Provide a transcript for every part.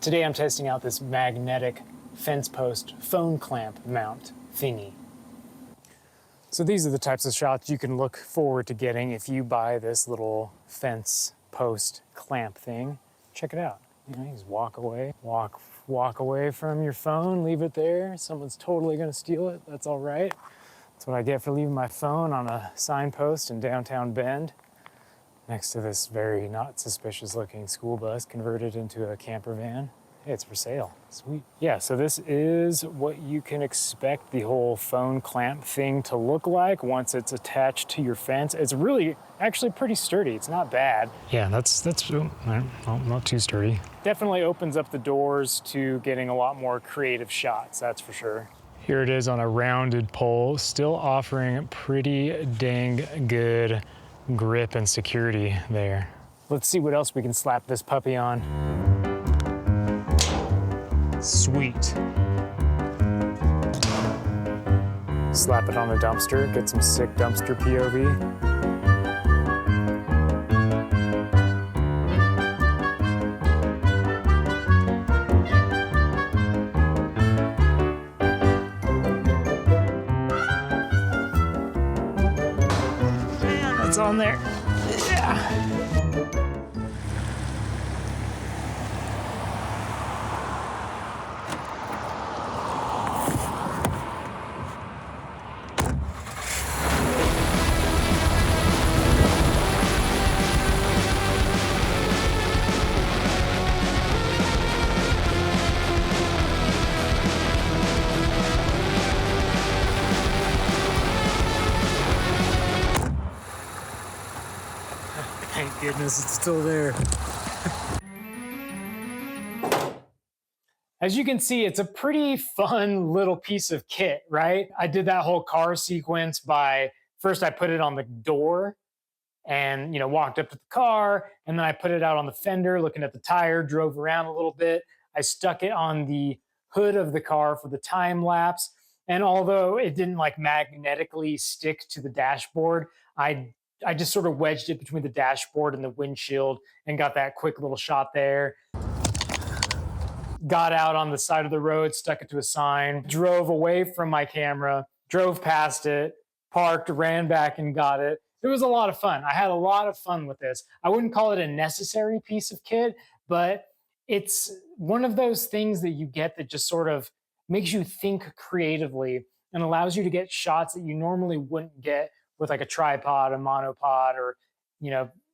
Today I'm testing out this magnetic fence post phone clamp mount thingy. So these are the types of shots you can look forward to getting if you buy this little fence post clamp thing. Check it out. You know, you just walk away, walk away from your phone, leave it there. Someone's totally gonna steal it. That's all right. That's what I get for leaving my phone on a signpost in downtown Bend, next to this very not suspicious looking school bus converted into a camper van. Hey, it's for sale. Sweet. Yeah, so this is what you can expect the whole phone clamp thing to look like once it's attached to your fence. It's really actually pretty sturdy. It's not bad. Yeah, that's not too sturdy. Definitely opens up the doors to getting a lot more creative shots, that's for sure. Here it is on a rounded pole, still offering pretty dang good grip and security there. Let's see what else we can slap this puppy on. Sweet. Slap it on a dumpster, get some sick dumpster POV. That's on there. Yeah. Thank goodness it's still there. As you can see, it's a pretty fun little piece of kit, right? I did that whole car sequence by, first I put it on the door and walked up to the car, and then I put it out on the fender looking at the tire, drove around a little bit. I stuck it on the hood of the car for the time lapse. And although it didn't like magnetically stick to the dashboard, I just sort of wedged it between the dashboard and the windshield and got that quick little shot there. Got out on the side of the road, stuck it to a sign, drove away from my camera, drove past it, parked, ran back and got it. It was a lot of fun. I had a lot of fun with this. I wouldn't call it a necessary piece of kit, but it's one of those things that you get that just sort of makes you think creatively and allows you to get shots that you normally wouldn't get with like a tripod, a monopod, or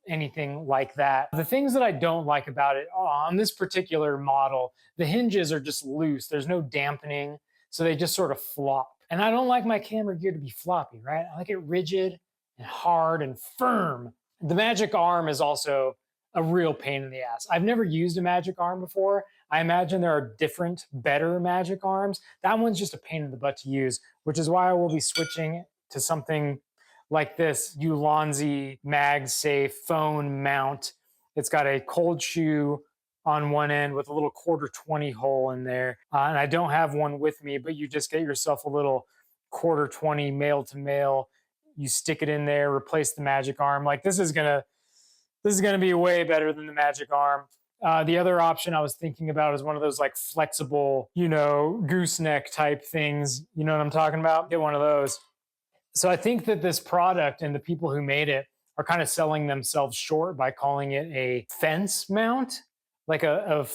anything like that. The things that I don't like about it on this particular model, the hinges are just loose. There's no dampening, so they just sort of flop. And I don't like my camera gear to be floppy, right? I like it rigid and hard and firm. The magic arm is also a real pain in the ass. I've never used a magic arm before. I imagine there are different, better magic arms. That one's just a pain in the butt to use, which is why I will be switching to something like this Ulanzi MagSafe phone mount. It's got a cold shoe on one end with a little 1/4 hole in there. And I don't have one with me, but you just get yourself a little 1/4 male to male. You stick it in there, replace the magic arm. Like this is gonna be way better than the magic arm. The other option I was thinking about is one of those like flexible, gooseneck type things. You know what I'm talking about? Get one of those. So I think that this product and the people who made it are kind of selling themselves short by calling it a fence mount, like a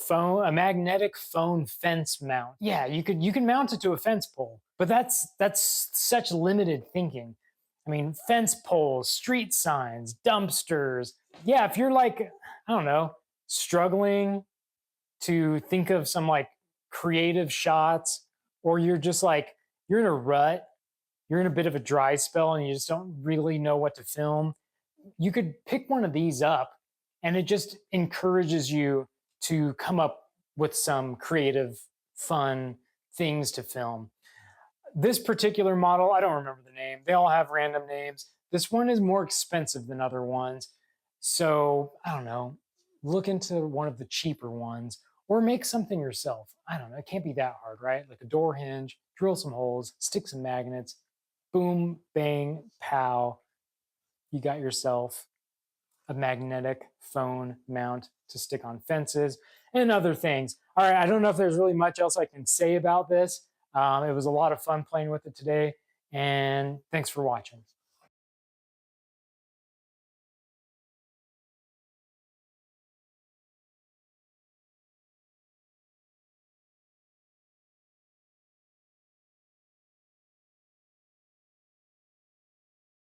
magnetic phone fence mount. Yeah, you can mount it to a fence pole, but that's such limited thinking. I mean, fence poles, street signs, dumpsters. Yeah, if you're like, I don't know, struggling to think of some like creative shots, or you're just like, you're in a rut, you're in a bit of a dry spell and you just don't really know what to film, you could pick one of these up and it just encourages you to come up with some creative, fun things to film. This particular model, I don't remember the name. They all have random names. This one is more expensive than other ones. So I don't know, look into one of the cheaper ones or make something yourself. I don't know, it can't be that hard, right? Like a door hinge, drill some holes, stick some magnets, boom, bang, pow, you got yourself a magnetic phone mount to stick on fences and other things. All right, I don't know if there's really much else I can say about this. It was a lot of fun playing with it today, and thanks for watching.